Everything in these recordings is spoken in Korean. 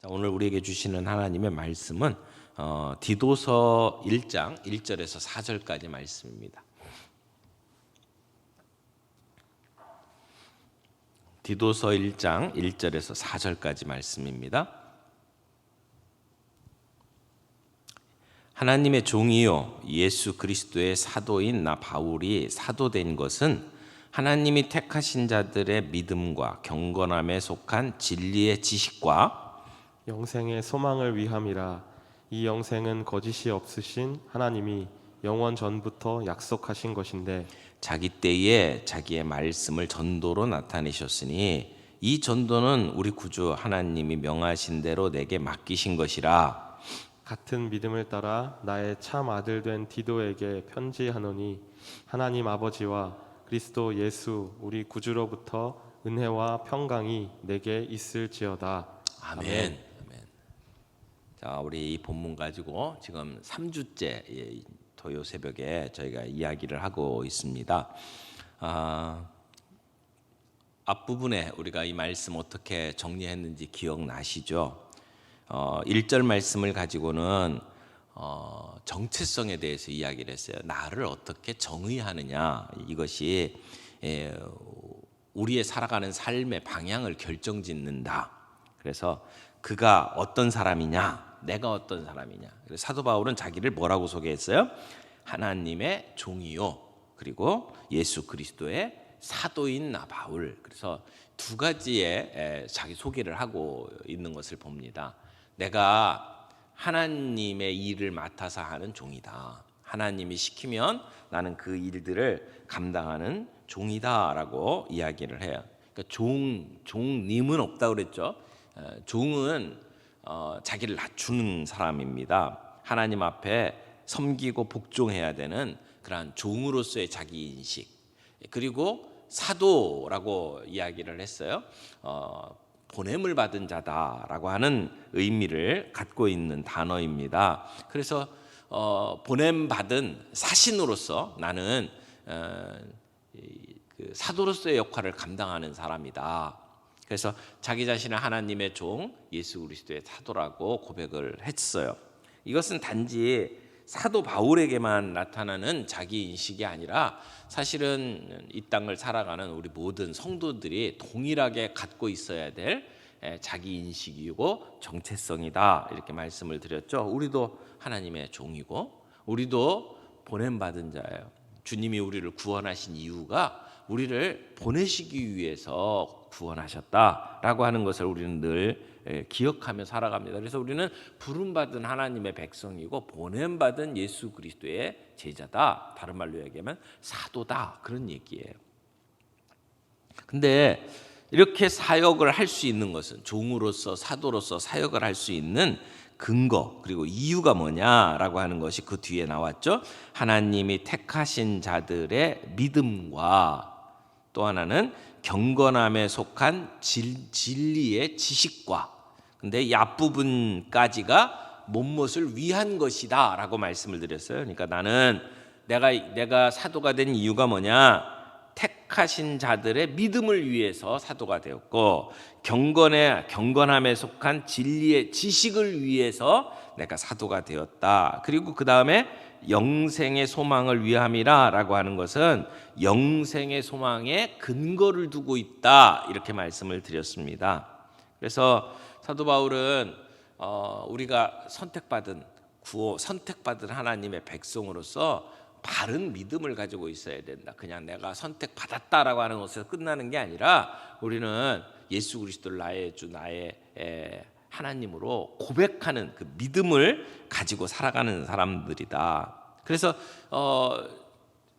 오늘 우리에게 주시는 하나님의 말씀은 디도서 1장 1절에서 4절까지 말씀입니다. 디도서 1장 1절에서 4절까지 말씀입니다. 하나님의 종이요 예수 그리스도의 사도인 나 바울이 사도된 것은 하나님이 택하신 자들의 믿음과 경건함에 속한 진리의 지식과 영생의 소망을 위함이라. 이 영생은 거짓이 없으신 하나님이 영원 전부터 약속하신 것인데 자기 때에 자기의 말씀을 전도로 나타내셨으니 이 전도는 우리 구주 하나님이 명하신 대로 내게 맡기신 것이라. 같은 믿음을 따라 나의 참 아들 된 디도에게 편지하노니 하나님 아버지와 그리스도 예수 우리 구주로부터 은혜와 평강이 내게 있을지어다. 아멘. 자, 우리 이 본문 가지고 지금 3주째 토요 새벽에 저희가 이야기를 하고 있습니다. 앞부분에 우리가 이 말씀 어떻게 정리했는지 기억나시죠? 1절 말씀을 가지고는 정체성에 대해서 이야기를 했어요. 나를 어떻게 정의하느냐, 이것이 우리의 살아가는 삶의 방향을 결정짓는다. 그래서 그가 어떤 사람이냐, 내가 어떤 사람이냐. 그래서 사도 바울은 자기를 뭐라고 소개했어요? 하나님의 종이요, 그리고 예수 그리스도의 사도인 나 바울. 그래서 두 가지의 자기 소개를 하고 있는 것을 봅니다. 내가 하나님의 일을 맡아서 하는 종이다. 하나님이 시키면 나는 그 일들을 감당하는 종이다라고 이야기를 해요. 그러니까 종님은 없다 그랬죠. 종은 자기를 낮추는 사람입니다. 하나님 앞에 섬기고 복종해야 되는 그러한 종으로서의 자기 인식. 그리고 사도라고 이야기를 했어요. 보냄을 받은 자다라고 하는 의미를 갖고 있는 단어입니다. 그래서 보냄 받은 사신으로서 나는 그 사도로서의 역할을 감당하는 사람이다. 그래서 자기 자신을 하나님의 종 예수 그리스도의 사도라고 고백을 했어요. 이것은 단지 사도 바울에게만 나타나는 자기 인식이 아니라 사실은 이 땅을 살아가는 우리 모든 성도들이 동일하게 갖고 있어야 될 자기 인식이고 정체성이다, 이렇게 말씀을 드렸죠. 우리도 하나님의 종이고 우리도 보냄받은 자예요. 주님이 우리를 구원하신 이유가 우리를 보내시기 위해서 구원하셨다라고 하는 것을 우리는 늘 기억하며 살아갑니다. 그래서 우리는 부름받은 하나님의 백성이고 보냄받은 예수 그리스도의 제자다. 다른 말로 얘기하면 사도다, 그런 얘기예요. 근데 이렇게 사역을 할 수 있는 것은, 종으로서 사도로서 사역을 할 수 있는 근거, 그리고 이유가 뭐냐라고 하는 것이 그 뒤에 나왔죠. 하나님이 택하신 자들의 믿음과 또 하나는 경건함에 속한 진리의 지식과. 근데 이 앞부분까지가 무엇을 위한 것이다 라고 말씀을 드렸어요. 그러니까 나는 내가 사도가 된 이유가 뭐냐, 택하신 자들의 믿음을 위해서 사도가 되었고, 경건함에 속한 진리의 지식을 위해서 내가 사도가 되었다. 그리고 그 다음에 영생의 소망을 위함이라 라고 하는 것은 영생의 소망에 근거를 두고 있다, 이렇게 말씀을 드렸습니다. 그래서 사도 바울은 우리가 선택받은 하나님의 백성으로서 바른 믿음을 가지고 있어야 된다. 그냥 내가 선택받았다라고 하는 것에서 끝나는 게 아니라 우리는 예수 그리스도를 나의 주, 나의 하나님으로 고백하는 그 믿음을 가지고 살아가는 사람들이다. 그래서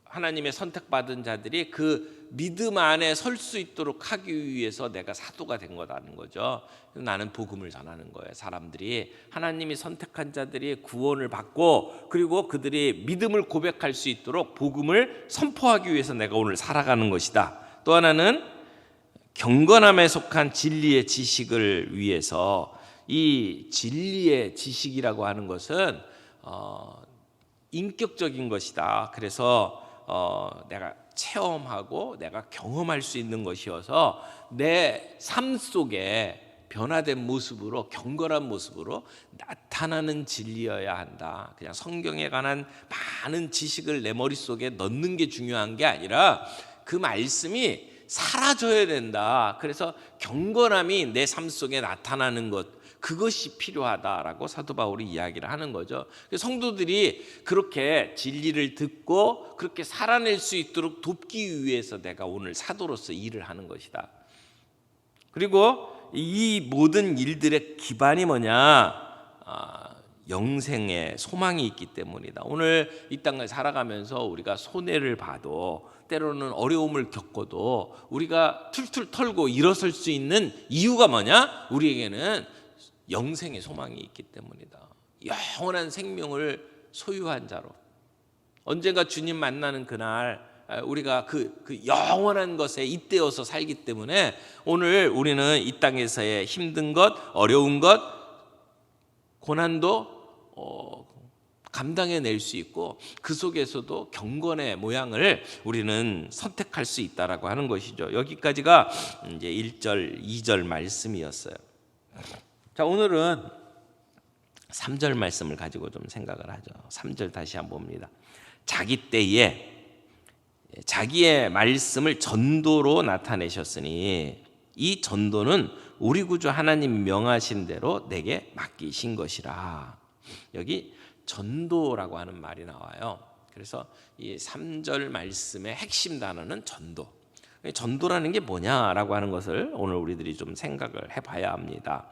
하나님의 선택받은 자들이 그 믿음 안에 설 수 있도록 하기 위해서 내가 사도가 된 거라는 거죠. 나는 복음을 전하는 거예요. 사람들이, 하나님이 선택한 자들이 구원을 받고 그리고 그들이 믿음을 고백할 수 있도록 복음을 선포하기 위해서 내가 오늘 살아가는 것이다. 또 하나는 경건함에 속한 진리의 지식을 위해서. 이 진리의 지식이라고 하는 것은 인격적인 것이다. 그래서 내가 체험하고 내가 경험할 수 있는 것이어서 내 삶 속에 변화된 모습으로, 경건한 모습으로 나타나는 진리여야 한다. 그냥 성경에 관한 많은 지식을 내 머릿속에 넣는 게 중요한 게 아니라 그 말씀이 사라져야 된다. 그래서 경건함이 내 삶 속에 나타나는 것, 그것이 필요하다라고 사도 바울이 이야기를 하는 거죠. 성도들이 그렇게 진리를 듣고 그렇게 살아낼 수 있도록 돕기 위해서 내가 오늘 사도로서 일을 하는 것이다. 그리고 이 모든 일들의 기반이 뭐냐? 영생의 소망이 있기 때문이다. 오늘 이 땅을 살아가면서 우리가 손해를 봐도, 때로는 어려움을 겪어도 우리가 툴툴 털고 일어설 수 있는 이유가 뭐냐? 우리에게는 영생의 소망이 있기 때문이다. 영원한 생명을 소유한 자로, 언젠가 주님 만나는 그날 우리가 그 영원한 것에 잇대어서 살기 때문에 오늘 우리는 이 땅에서의 힘든 것, 어려운 것, 고난도 감당해낼 수 있고 그 속에서도 경건의 모양을 우리는 선택할 수 있다라고 하는 것이죠. 여기까지가 이제 1절, 2절 말씀이었어요. 자, 오늘은 3절 말씀을 가지고 좀 생각을 하죠. 3절 다시 한번 봅니다. 자기 때에 자기의 말씀을 전도로 나타내셨으니 이 전도는 우리 구주 하나님이 명하신 대로 내게 맡기신 것이라. 여기 전도라고 하는 말이 나와요. 그래서 이 3절 말씀의 핵심 단어는 전도. 전도라는 게 뭐냐라고 하는 것을 오늘 우리들이 좀 생각을 해봐야 합니다.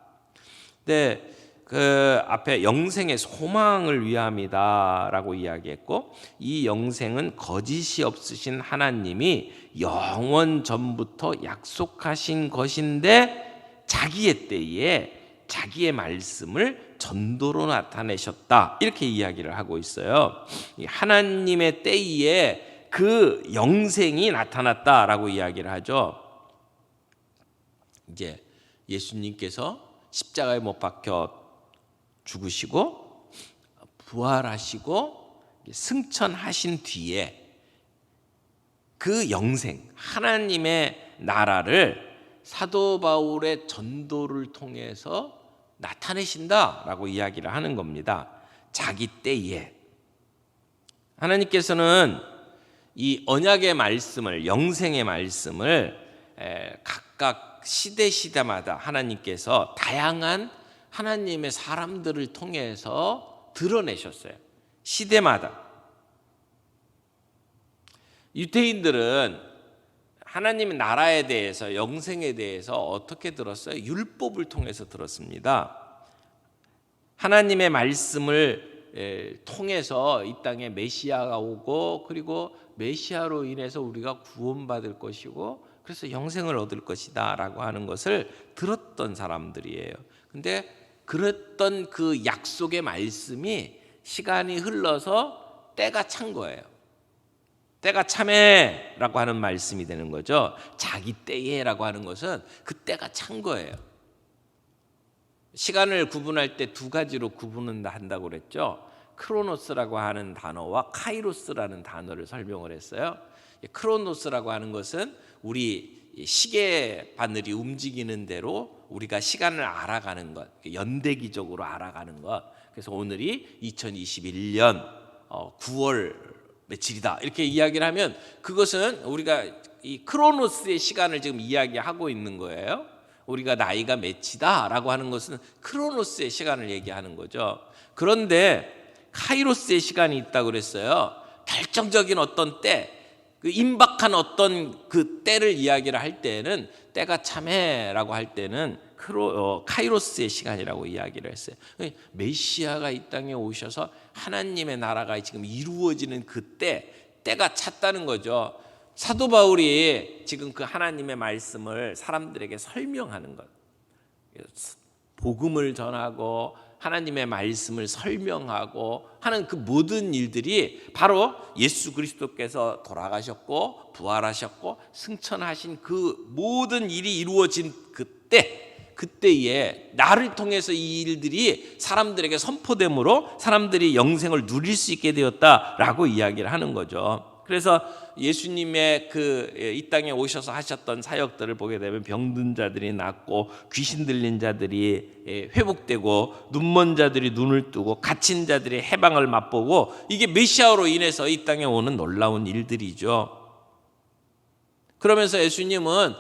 근데 그 앞에 영생의 소망을 위함이다라고 이야기했고, 이 영생은 거짓이 없으신 하나님이 영원 전부터 약속하신 것인데 자기의 때에 자기의 말씀을 전도로 나타내셨다, 이렇게 이야기를 하고 있어요. 하나님의 때에 그 영생이 나타났다라고 이야기를 하죠. 이제 예수님께서 십자가에 못 박혀 죽으시고 부활하시고 승천하신 뒤에 그 영생, 하나님의 나라를 사도 바울의 전도를 통해서 나타내신다라고 이야기를 하는 겁니다. 자기 때에 하나님께서는 이 언약의 말씀을, 영생의 말씀을 각각 시대마다 하나님께서 다양한 하나님의 사람들을 통해서 드러내셨어요. 시대마다. 유대인들은 하나님의 나라에 대해서, 영생에 대해서 어떻게 들었어요? 율법을 통해서 들었습니다. 하나님의 말씀을 통해서 이 땅에 메시아가 오고, 그리고 메시아로 인해서 우리가 구원받을 것이고, 그래서 영생을 얻을 것이다 라고 하는 것을 들었던 사람들이에요. 근데 그랬던 그 약속의 말씀이 시간이 흘러서 때가 찬 거예요. 때가 참해라고 하는 말씀이 되는 거죠. 자기 때에라고 하는 것은 그 때가 찬 거예요. 시간을 구분할 때 두 가지로 구분을 한다고 그랬죠. 크로노스라고 하는 단어와 카이로스라는 단어를 설명을 했어요. 크로노스라고 하는 것은 우리 시계 바늘이 움직이는 대로 우리가 시간을 알아가는 것, 연대기적으로 알아가는 것. 그래서 오늘이 2021년 9월 며칠이다, 이렇게 이야기를 하면 그것은 우리가 이 크로노스의 시간을 지금 이야기하고 있는 거예요. 우리가 나이가 몇이다라고 하는 것은 크로노스의 시간을 얘기하는 거죠. 그런데 카이로스의 시간이 있다고 그랬어요. 결정적인 어떤 때, 그 임박한 어떤 그 때를 이야기를 할 때는, 때가 참해라고 할 때는 카이로스의 시간이라고 이야기를 했어요. 메시아가 이 땅에 오셔서 하나님의 나라가 지금 이루어지는 그때, 때가 찼다는 거죠. 사도 바울이 지금 그 하나님의 말씀을 사람들에게 설명하는 것, 복음을 전하고 하나님의 말씀을 설명하고 하는 그 모든 일들이 바로 예수 그리스도께서 돌아가셨고 부활하셨고 승천하신 그 모든 일이 이루어진 그때에 나를 통해서 이 일들이 사람들에게 선포됨으로 사람들이 영생을 누릴 수 있게 되었다라고 이야기를 하는 거죠. 그래서 예수님의 이 땅에 오셔서 하셨던 사역들을 보게 되면 병든 자들이 낫고 귀신 들린 자들이 회복되고 눈먼 자들이 눈을 뜨고 갇힌 자들이 해방을 맛보고, 이게 메시아로 인해서 이 땅에 오는 놀라운 일들이죠. 그러면서 예수님은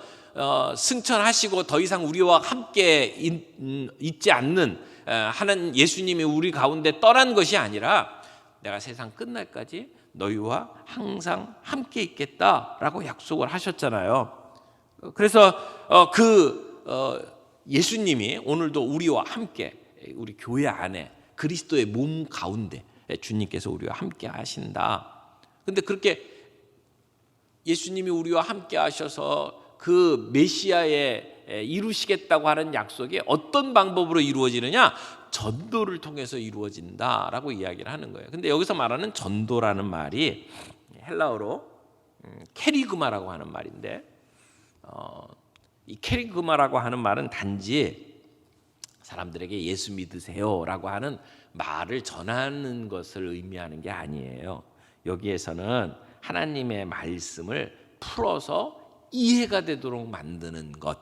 승천하시고 더 이상 우리와 함께 있지 않는 하나님, 예수님이 우리 가운데 떠난 것이 아니라 내가 세상 끝날까지 너희와 항상 함께 있겠다라고 약속을 하셨잖아요. 그래서 예수님이 오늘도 우리와 함께, 우리 교회 안에 그리스도의 몸 가운데 주님께서 우리와 함께 하신다. 근데 그렇게 예수님이 우리와 함께 하셔서 그 메시아에 이루시겠다고 하는 약속이 어떤 방법으로 이루어지느냐? 전도를 통해서 이루어진다라고 이야기를 하는 거예요. 근데 여기서 말하는 전도라는 말이 헬라어로 케리그마라고 하는 말인데, 이 케리그마라고 하는 말은 단지 사람들에게 예수 믿으세요라고 하는 말을 전하는 것을 의미하는 게 아니에요. 여기에서는 하나님의 말씀을 풀어서 이해가 되도록 만드는 것,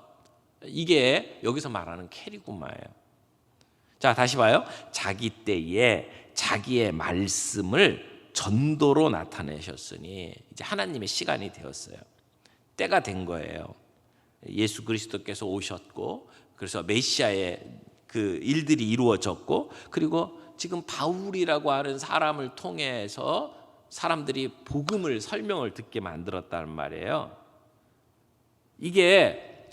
이게 여기서 말하는 케리그마예요. 자, 다시 봐요. 자기 때에 자기의 말씀을 전도로 나타내셨으니 이제 하나님의 시간이 되었어요. 때가 된 거예요. 예수 그리스도께서 오셨고, 그래서 메시아의 그 일들이 이루어졌고, 그리고 지금 바울이라고 하는 사람을 통해서 사람들이 복음을 설명을 듣게 만들었다는 말이에요. 이게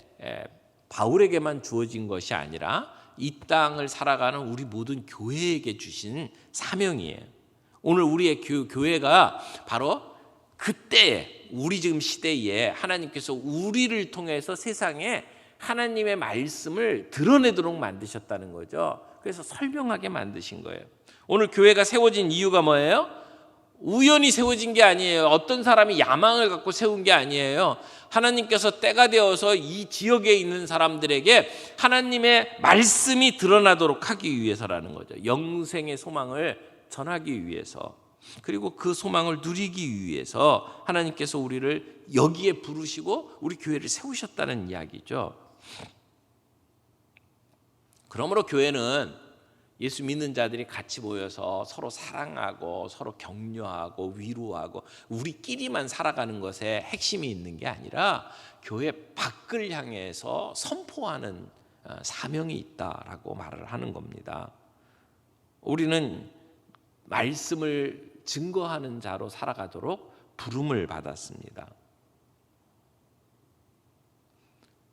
바울에게만 주어진 것이 아니라 이 땅을 살아가는 우리 모든 교회에게 주신 사명이에요. 오늘 우리의 교회가 바로 그때에, 우리 지금 시대에 하나님께서 우리를 통해서 세상에 하나님의 말씀을 드러내도록 만드셨다는 거죠. 그래서 설명하게 만드신 거예요. 오늘 교회가 세워진 이유가 뭐예요? 우연히 세워진 게 아니에요. 어떤 사람이 야망을 갖고 세운 게 아니에요. 하나님께서 때가 되어서 이 지역에 있는 사람들에게 하나님의 말씀이 드러나도록 하기 위해서라는 거죠. 영생의 소망을 전하기 위해서, 그리고 그 소망을 누리기 위해서 하나님께서 우리를 여기에 부르시고 우리 교회를 세우셨다는 이야기죠. 그러므로 교회는 예수 믿는 자들이 같이 모여서 서로 사랑하고 서로 격려하고 위로하고 우리끼리만 살아가는 것에 핵심이 있는 게 아니라 교회 밖을 향해서 선포하는 사명이 있다라고 말을 하는 겁니다. 우리는 말씀을 증거하는 자로 살아가도록 부름을 받았습니다.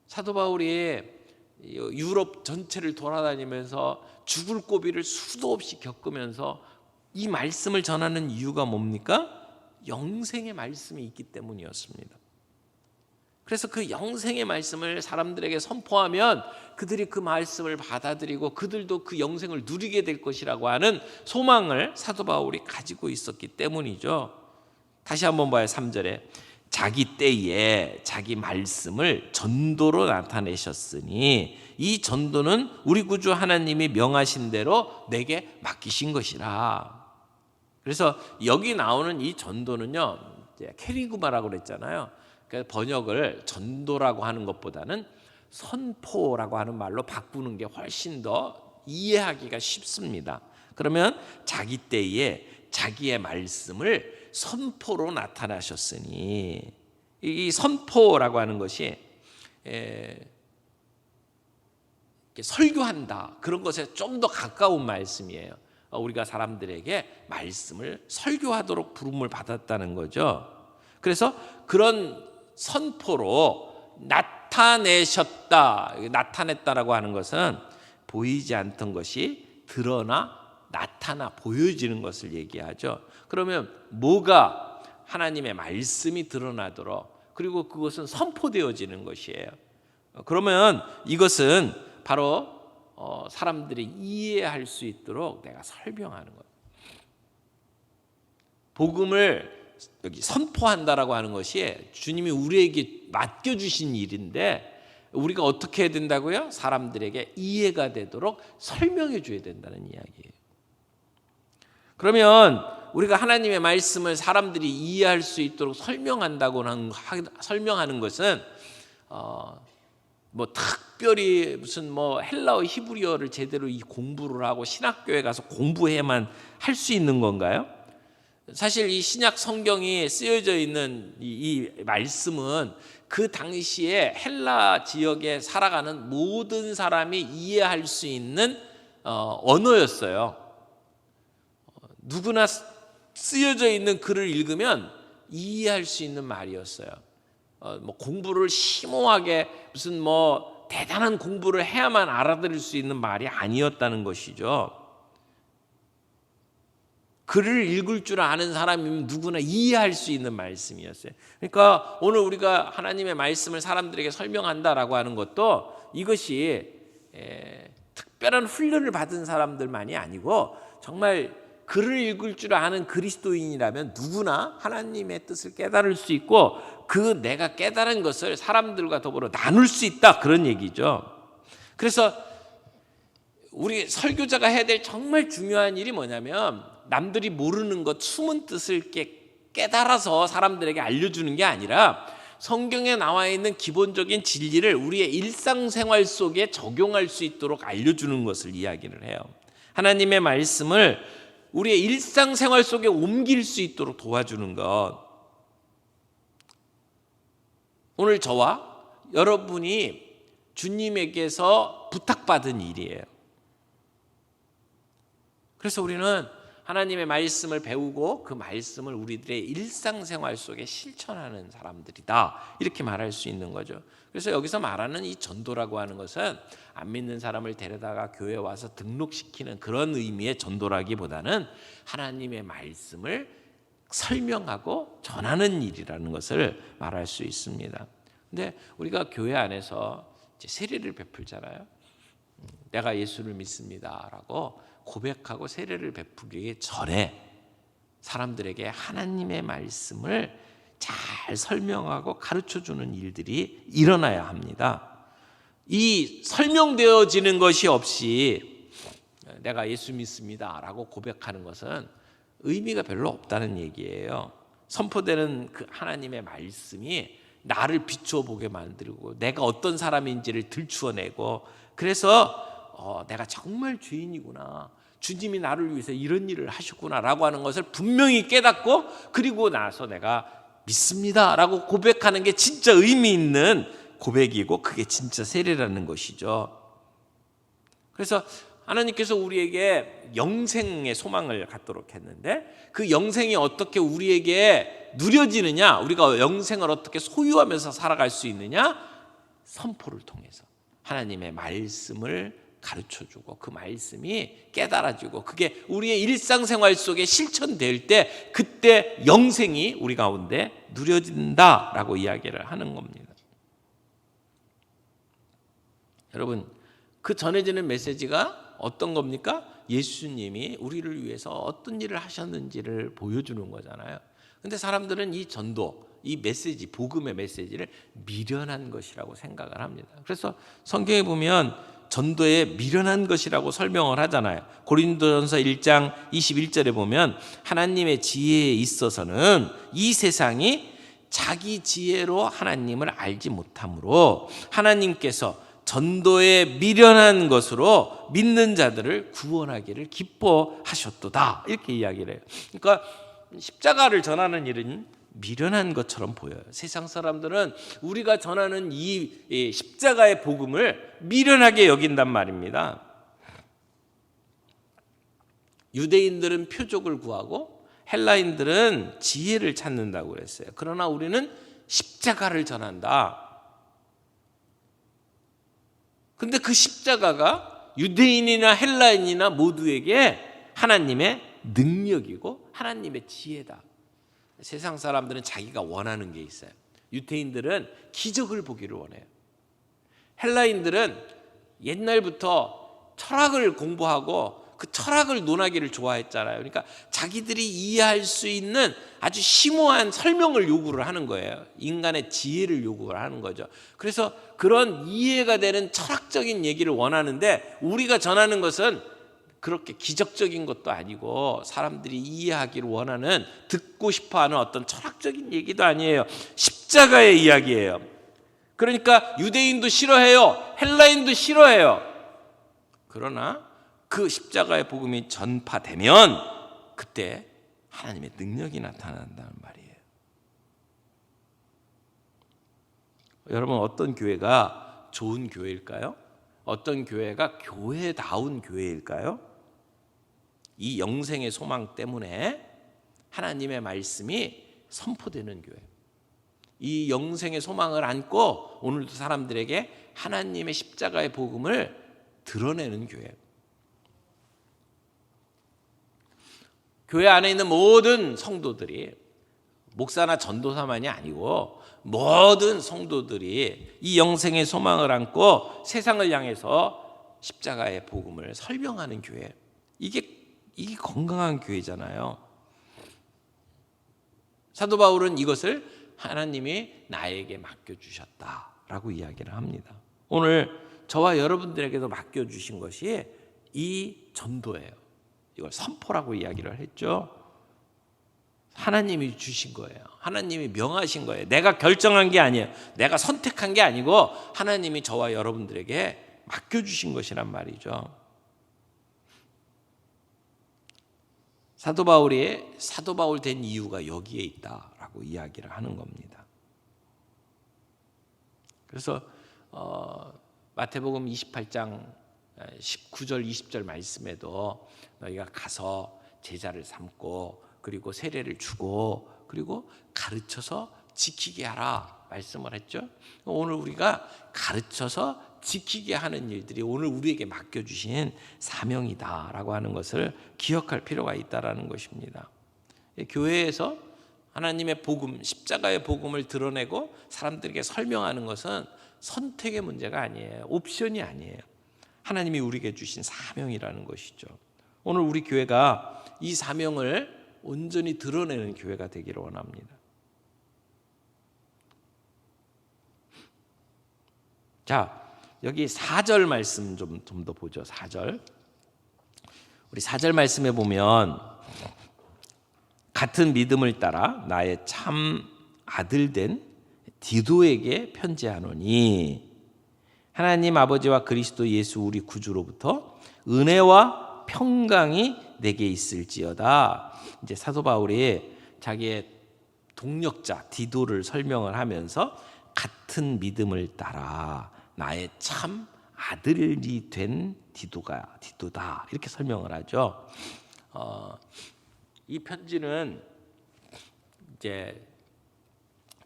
사도 바울이 유럽 전체를 돌아다니면서 죽을 고비를 수도 없이 겪으면서 이 말씀을 전하는 이유가 뭡니까? 영생의 말씀이 있기 때문이었습니다. 그래서 그 영생의 말씀을 사람들에게 선포하면 그들이 그 말씀을 받아들이고 그들도 그 영생을 누리게 될 것이라고 하는 소망을 사도 바울이 가지고 있었기 때문이죠. 다시 한번 봐요. 3절에 자기 때에 자기 말씀을 전도로 나타내셨으니 이 전도는 우리 구주 하나님이 명하신 대로 내게 맡기신 것이라. 그래서 여기 나오는 이 전도는요, 케리그마라고 그랬잖아요. 그러니까 번역을 전도라고 하는 것보다는 선포라고 하는 말로 바꾸는 게 훨씬 더 이해하기가 쉽습니다. 그러면 자기 때에 자기의 말씀을 선포로 나타나셨으니, 이 선포라고 하는 것이 설교한다, 그런 것에 좀 더 가까운 말씀이에요. 우리가 사람들에게 말씀을 설교하도록 부름을 받았다는 거죠. 그래서 그런 선포로 나타내셨다. 나타냈다라고 하는 것은 보이지 않던 것이 드러나 나타나 보여지는 것을 얘기하죠. 그러면 뭐가 하나님의 말씀이 드러나도록, 그리고 그것은 선포되어지는 것이에요. 그러면 이것은 바로 사람들이 이해할 수 있도록 내가 설명하는 거예요. 복음을 여기 선포한다라고 하는 것이 주님이 우리에게 맡겨주신 일인데, 우리가 어떻게 해야 된다고요? 사람들에게 이해가 되도록 설명해 줘야 된다는 이야기예요. 그러면 우리가 하나님의 말씀을 사람들이 이해할 수 있도록 설명하는 것은 뭐 특별히 무슨 뭐 헬라어 히브리어를 제대로 이 공부를 하고 신학교에 가서 공부해야만 할 수 있는 건가요? 사실 이 신약 성경이 쓰여져 있는 이 말씀은 그 당시에 헬라 지역에 살아가는 모든 사람이 이해할 수 있는 언어였어요. 누구나 쓰여져 있는 글을 읽으면 이해할 수 있는 말이었어요. 뭐 공부를 심오하게 무슨 뭐 대단한 공부를 해야만 알아들을 수 있는 말이 아니었다는 것이죠. 글을 읽을 줄 아는 사람이면 누구나 이해할 수 있는 말씀이었어요. 그러니까 오늘 우리가 하나님의 말씀을 사람들에게 설명한다라고 하는 것도 이것이 특별한 훈련을 받은 사람들만이 아니고 정말 글을 읽을 줄 아는 그리스도인이라면 누구나 하나님의 뜻을 깨달을 수 있고 그 내가 깨달은 것을 사람들과 더불어 나눌 수 있다, 그런 얘기죠. 그래서 우리 설교자가 해야 될 정말 중요한 일이 뭐냐면 남들이 모르는 것, 숨은 뜻을 깨달아서 사람들에게 알려주는 게 아니라 성경에 나와 있는 기본적인 진리를 우리의 일상생활 속에 적용할 수 있도록 알려주는 것을 이야기를 해요. 하나님의 말씀을 우리의 일상생활 속에 옮길 수 있도록 도와주는 것. 오늘 저와 여러분이 주님에게서 부탁받은 일이에요. 그래서 우리는 하나님의 말씀을 배우고 그 말씀을 우리들의 일상생활 속에 실천하는 사람들이다, 이렇게 말할 수 있는 거죠. 그래서 여기서 말하는 이 전도라고 하는 것은 안 믿는 사람을 데려다가 교회에 와서 등록시키는 그런 의미의 전도라기보다는 하나님의 말씀을 설명하고 전하는 일이라는 것을 말할 수 있습니다. 근데 우리가 교회 안에서 이제 세례를 베풀잖아요. 내가 예수를 믿습니다라고 고백하고 세례를 베풀기 전에 사람들에게 하나님의 말씀을 잘 설명하고 가르쳐주는 일들이 일어나야 합니다. 이 설명되어지는 것이 없이 내가 예수 믿습니다라고 고백하는 것은 의미가 별로 없다는 얘기예요. 선포되는 그 하나님의 말씀이 나를 비춰보게 만들고 내가 어떤 사람인지를 들추어내고, 그래서 내가 정말 죄인이구나, 주님이 나를 위해서 이런 일을 하셨구나라고 하는 것을 분명히 깨닫고 그리고 나서 내가 믿습니다라고 고백하는 게 진짜 의미 있는 고백이고 그게 진짜 세례라는 것이죠. 그래서 하나님께서 우리에게 영생의 소망을 갖도록 했는데 그 영생이 어떻게 우리에게 누려지느냐, 우리가 영생을 어떻게 소유하면서 살아갈 수 있느냐, 선포를 통해서 하나님의 말씀을 가르쳐주고 그 말씀이 깨달아지고 그게 우리의 일상생활 속에 실천될 때 그때 영생이 우리 가운데 누려진다라고 이야기를 하는 겁니다. 여러분, 그 전해지는 메시지가 어떤 겁니까? 예수님이 우리를 위해서 어떤 일을 하셨는지를 보여주는 거잖아요. 근데 사람들은 이 전도, 이 메시지, 복음의 메시지를 미련한 것이라고 생각을 합니다. 그래서 성경에 보면 전도에 미련한 것이라고 설명을 하잖아요. 고린도전서 1장 21절에 보면 하나님의 지혜에 있어서는 이 세상이 자기 지혜로 하나님을 알지 못하므로 하나님께서 전도에 미련한 것으로 믿는 자들을 구원하기를 기뻐하셨도다, 이렇게 이야기를 해요. 그러니까 십자가를 전하는 일은 미련한 것처럼 보여요. 세상 사람들은 우리가 전하는 이 십자가의 복음을 미련하게 여긴단 말입니다. 유대인들은 표적을 구하고 헬라인들은 지혜를 찾는다고 그랬어요. 그러나 우리는 십자가를 전한다. 근데 그 십자가가 유대인이나 헬라인이나 모두에게 하나님의 능력이고 하나님의 지혜다. 세상 사람들은 자기가 원하는 게 있어요. 유대인들은 기적을 보기를 원해요. 헬라인들은 옛날부터 철학을 공부하고 그 철학을 논하기를 좋아했잖아요. 그러니까 자기들이 이해할 수 있는 아주 심오한 설명을 요구를 하는 거예요. 인간의 지혜를 요구를 하는 거죠. 그래서 그런 이해가 되는 철학적인 얘기를 원하는데 우리가 전하는 것은 그렇게 기적적인 것도 아니고 사람들이 이해하기를 원하는 듣고 싶어하는 어떤 철학적인 얘기도 아니에요. 십자가의 이야기예요. 그러니까 유대인도 싫어해요. 헬라인도 싫어해요. 그러나 그 십자가의 복음이 전파되면 그때 하나님의 능력이 나타난다는 말이에요. 여러분, 어떤 교회가 좋은 교회일까요? 어떤 교회가 교회다운 교회일까요? 이 영생의 소망 때문에 하나님의 말씀이 선포되는 교회. 이 영생의 소망을 안고 오늘도 사람들에게 하나님의 십자가의 복음을 드러내는 교회. 교회 안에 있는 모든 성도들이, 목사나 전도사만이 아니고 모든 성도들이 이 영생의 소망을 안고 세상을 향해서 십자가의 복음을 설명하는 교회. 이게 건강한 교회잖아요. 사도 바울은 이것을 하나님이 나에게 맡겨주셨다라고 이야기를 합니다. 오늘 저와 여러분들에게도 맡겨주신 것이 이 전도예요. 이걸 선포라고 이야기를 했죠. 하나님이 주신 거예요. 하나님이 명하신 거예요. 내가 결정한 게 아니에요. 내가 선택한 게 아니고 하나님이 저와 여러분들에게 맡겨주신 것이란 말이죠. 사도 바울이 사도 바울 된 이유가 여기에 있다라고 이야기를 하는 겁니다. 그래서 마태복음 28장 19절 20절 말씀에도 너희가 가서 제자를 삼고 그리고 세례를 주고 그리고 가르쳐서 지키게 하라 말씀을 했죠. 오늘 우리가 가르쳐서 지키게 하는 일들이 오늘 우리에게 맡겨주신 사명이다라고 하는 것을 기억할 필요가 있다라는 것입니다. 교회에서 하나님의 복음, 십자가의 복음을 드러내고 사람들에게 설명하는 것은 선택의 문제가 아니에요. 옵션이 아니에요. 하나님이 우리에게 주신 사명이라는 것이죠. 오늘 우리 교회가 이 사명을 온전히 드러내는 교회가 되기를 원합니다. 자, 여기 4절 말씀 좀 더 보죠. 4절. 우리 4절 말씀에 보면 같은 믿음을 따라 나의 참 아들 된 디도에게 편지하노니 하나님 아버지와 그리스도 예수 우리 구주로부터 은혜와 평강이 내게 있을지어다. 이제 사도 바울이 자기의 동력자 디도를 설명을 하면서 같은 믿음을 따라 나의 참 아들이 된 디도다 이렇게 설명을 하죠. 이 편지는 이제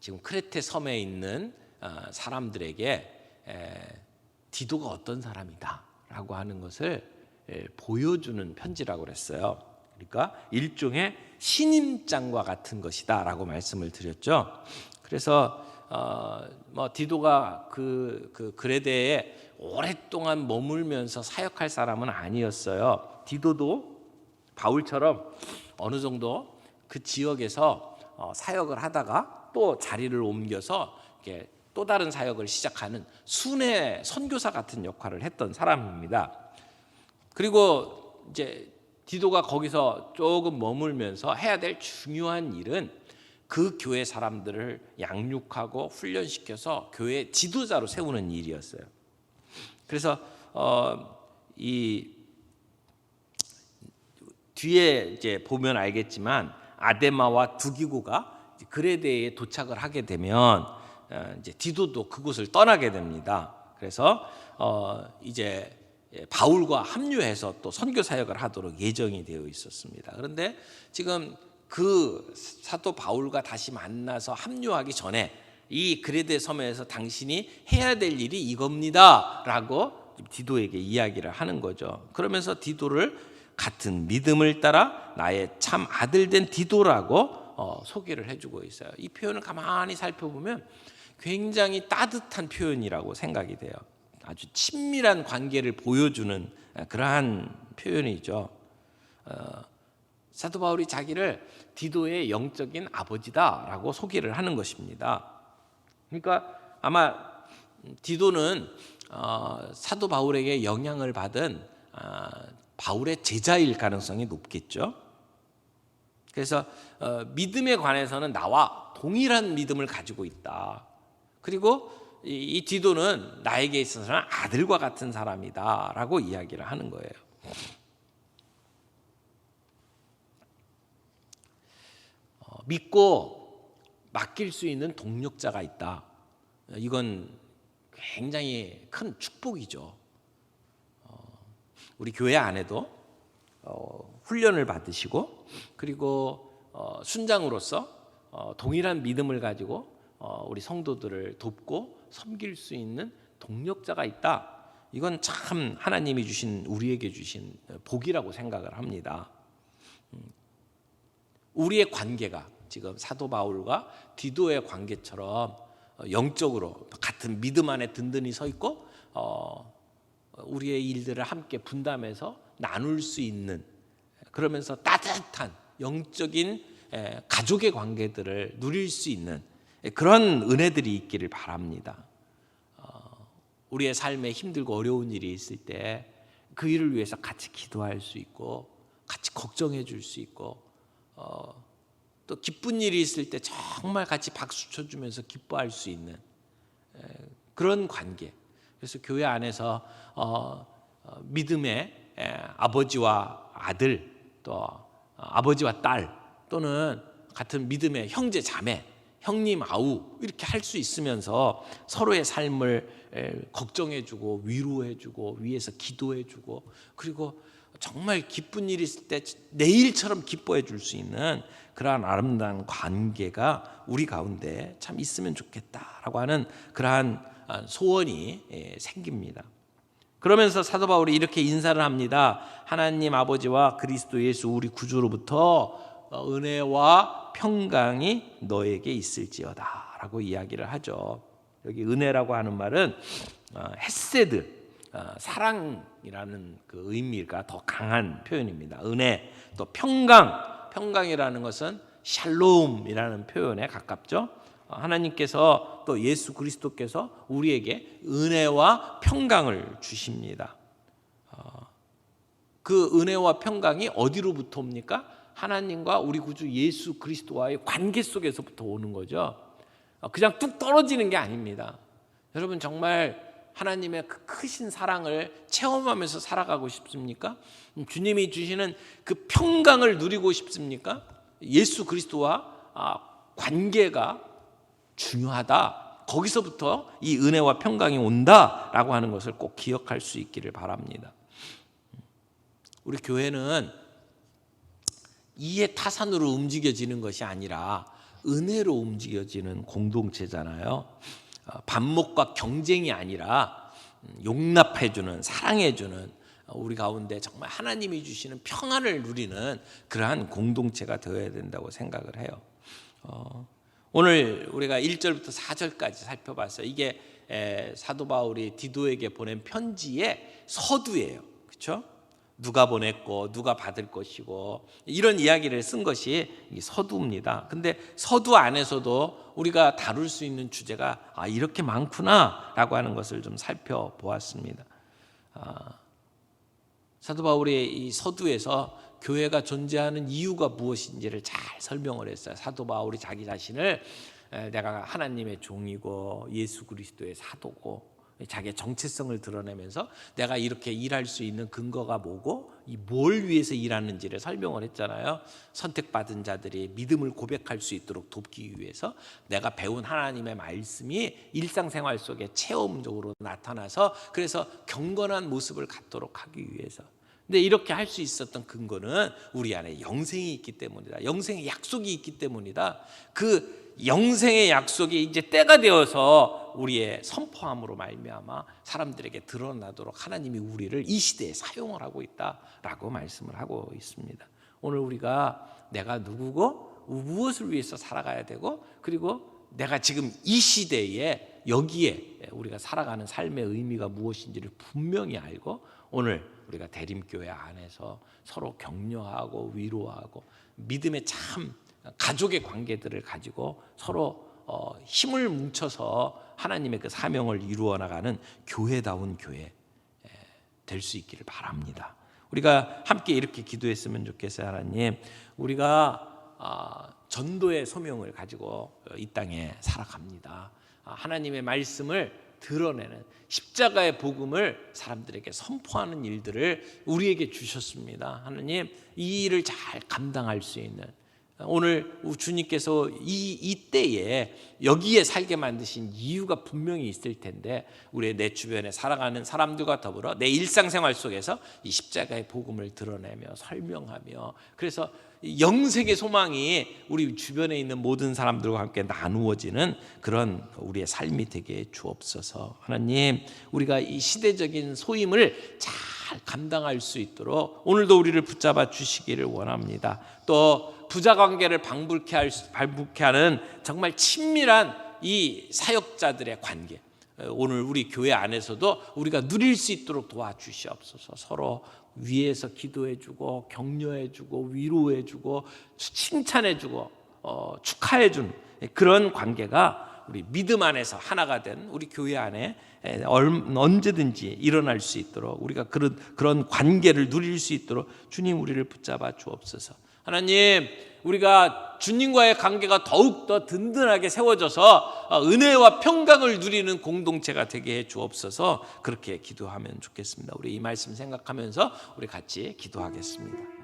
지금 크레테 섬에 있는 사람들에게 디도가 어떤 사람이다라고 하는 것을 보여주는 편지라고 그랬어요. 그러니까 일종의 신임장과 같은 것이다라고 말씀을 드렸죠. 그래서 디도가 그 그레데에 오랫동안 머물면서 사역할 사람은 아니었어요. 디도도 바울처럼 어느 정도 그 지역에서 사역을 하다가 또 자리를 옮겨서 이렇게 또 다른 사역을 시작하는 순회 선교사 같은 역할을 했던 사람입니다. 그리고 이제 디도가 거기서 조금 머물면서 해야 될 중요한 일은 그 교회 사람들을 양육하고 훈련시켜서 교회 지도자로 세우는 일이었어요. 그래서 이 뒤에 이제 보면 알겠지만 아데마와 두기고가 그레데에 도착을 하게 되면 이제 디도도 그곳을 떠나게 됩니다. 그래서 이제 바울과 합류해서 또 선교 사역을 하도록 예정이 되어 있었습니다. 그런데 지금 그 사도 바울과 다시 만나서 합류하기 전에 이 그레데 섬에서 당신이 해야 될 일이 이겁니다라고 디도에게 이야기를 하는 거죠. 그러면서 디도를 같은 믿음을 따라 나의 참 아들 된 디도라고 소개를 해주고 있어요. 이 표현을 가만히 살펴보면 굉장히 따뜻한 표현이라고 생각이 돼요. 아주 친밀한 관계를 보여주는 그러한 표현이죠. 사도 바울이 자기를 디도의 영적인 아버지다라고 소개를 하는 것입니다. 그러니까 아마 디도는 사도 바울에게 영향을 받은 바울의 제자일 가능성이 높겠죠. 그래서 믿음에 관해서는 나와 동일한 믿음을 가지고 있다. 그리고 이 디도는 나에게 있어서는 아들과 같은 사람이다 라고 이야기를 하는 거예요. 믿고 맡길 수 있는 동력자가 있다. 이건 굉장히 큰 축복이죠. 우리 교회 안에도 훈련을 받으시고 그리고 순장으로서 동일한 믿음을 가지고 우리 성도들을 돕고 섬길 수 있는 동력자가 있다. 이건 참 하나님이 주신 우리에게 주신 복이라고 생각을 합니다. 우리의 관계가 지금 사도 바울과 디도의 관계처럼 영적으로 같은 믿음 안에 든든히 서 있고 우리의 일들을 함께 분담해서 나눌 수 있는, 그러면서 따뜻한 영적인 가족의 관계들을 누릴 수 있는 그런 은혜들이 있기를 바랍니다. 우리의 삶에 힘들고 어려운 일이 있을 때 그 일을 위해서 같이 기도할 수 있고 같이 걱정해 줄 수 있고 또 기쁜 일이 있을 때 정말 같이 박수 쳐주면서 기뻐할 수 있는 그런 관계. 그래서 교회 안에서 믿음의 아버지와 아들, 또 아버지와 딸, 또는 같은 믿음의 형제 자매, 형님 아우 이렇게 할 수 있으면서 서로의 삶을 걱정해주고 위로해주고 위에서 기도해주고, 그리고 정말 기쁜 일이 있을 때 내일처럼 기뻐해 줄 수 있는 그러한 아름다운 관계가 우리 가운데 참 있으면 좋겠다라고 하는 그러한 소원이 생깁니다. 그러면서 사도 바울이 이렇게 인사를 합니다. 하나님 아버지와 그리스도 예수 우리 구주로부터 은혜와 평강이 너에게 있을지어다 라고 이야기를 하죠. 여기 은혜라고 하는 말은 헤세드, 사랑이라는 그 의미가 더 강한 표현입니다. 은혜, 또 평강이라는 것은 샬롬이라는 표현에 가깝죠. 하나님께서 또 예수 그리스도께서 우리에게 은혜와 평강을 주십니다. 그 은혜와 평강이 어디로부터 옵니까? 하나님과 우리 구주 예수 그리스도와의 관계 속에서부터 오는 거죠. 그냥 뚝 떨어지는 게 아닙니다. 여러분 정말 하나님의 그 크신 사랑을 체험하면서 살아가고 싶습니까? 주님이 주시는 그 평강을 누리고 싶습니까? 예수 그리스도와 관계가 중요하다. 거기서부터 이 은혜와 평강이 온다라고 하는 것을 꼭 기억할 수 있기를 바랍니다. 우리 교회는 이해 타산으로 움직여지는 것이 아니라 은혜로 움직여지는 공동체잖아요. 반목과 경쟁이 아니라 용납해주는, 사랑해주는, 우리 가운데 정말 하나님이 주시는 평안을 누리는 그러한 공동체가 되어야 된다고 생각을 해요. 오늘 우리가 1절부터 4절까지 살펴봤어요. 이게 사도 바울이 디도에게 보낸 편지의 서두예요. 그렇죠? 누가 보냈고 누가 받을 것이고 이런 이야기를 쓴 것이 이 서두입니다. 근데 서두 안에서도 우리가 다룰 수 있는 주제가 이렇게 많구나라고 하는 것을 좀 살펴보았습니다. 사도 바울이 이 서두에서 교회가 존재하는 이유가 무엇인지를 잘 설명을 했어요. 사도 바울이 자기 자신을 내가 하나님의 종이고 예수 그리스도의 사도고 자기의 정체성을 드러내면서 내가 이렇게 일할 수 있는 근거가 뭐고 뭘 위해서 일하는지를 설명을 했잖아요. 선택받은 자들이 믿음을 고백할 수 있도록 돕기 위해서 내가 배운 하나님의 말씀이 일상생활 속에 체험적으로 나타나서 그래서 경건한 모습을 갖도록 하기 위해서. 근데 이렇게 할 수 있었던 근거는 우리 안에 영생이 있기 때문이다. 영생의 약속이 있기 때문이다. 그 영생의 약속이 이제 때가 되어서 우리의 선포함으로 말미암아 사람들에게 드러나도록 하나님이 우리를 이 시대에 사용을 하고 있다라고 말씀을 하고 있습니다. 오늘 우리가 내가 누구고 무엇을 위해서 살아가야 되고 그리고 내가 지금 이 시대에 여기에 우리가 살아가는 삶의 의미가 무엇인지를 분명히 알고 오늘 우리가 대림교회 안에서 서로 격려하고 위로하고 믿음의 참 가족의 관계들을 가지고 서로 힘을 뭉쳐서 하나님의 그 사명을 이루어 나가는 교회다운 교회 될 수 있기를 바랍니다. 우리가 함께 이렇게 기도했으면 좋겠어요. 하나님, 우리가 전도의 소명을 가지고 이 땅에 살아갑니다. 하나님의 말씀을 드러내는 십자가의 복음을 사람들에게 선포하는 일들을 우리에게 주셨습니다. 하나님, 이 일을 잘 감당할 수 있는, 오늘 주님께서 이 때에 여기에 살게 만드신 이유가 분명히 있을 텐데, 우리의 내 주변에 살아가는 사람들과 더불어 내 일상생활 속에서 이 십자가의 복음을 드러내며 설명하며, 그래서 영생의 소망이 우리 주변에 있는 모든 사람들과 함께 나누어지는 그런 우리의 삶이 되게 주옵소서. 하나님, 우리가 이 시대적인 소임을 잘 감당할 수 있도록 오늘도 우리를 붙잡아 주시기를 원합니다. 또 부자 관계를 방불케 하는 정말 친밀한 이 사역자들의 관계, 오늘 우리 교회 안에서도 우리가 누릴 수 있도록 도와주시옵소서. 서로 위에서 기도해주고 격려해주고 위로해주고 칭찬해주고 축하해주는 그런 관계가 우리 믿음 안에서 하나가 된 우리 교회 안에 언제든지 일어날 수 있도록, 우리가 그런 관계를 누릴 수 있도록 주님 우리를 붙잡아 주옵소서. 하나님, 우리가 주님과의 관계가 더욱더 든든하게 세워져서 은혜와 평강을 누리는 공동체가 되게 해 주옵소서. 그렇게 기도하면 좋겠습니다. 우리 이 말씀 생각하면서 우리 같이 기도하겠습니다.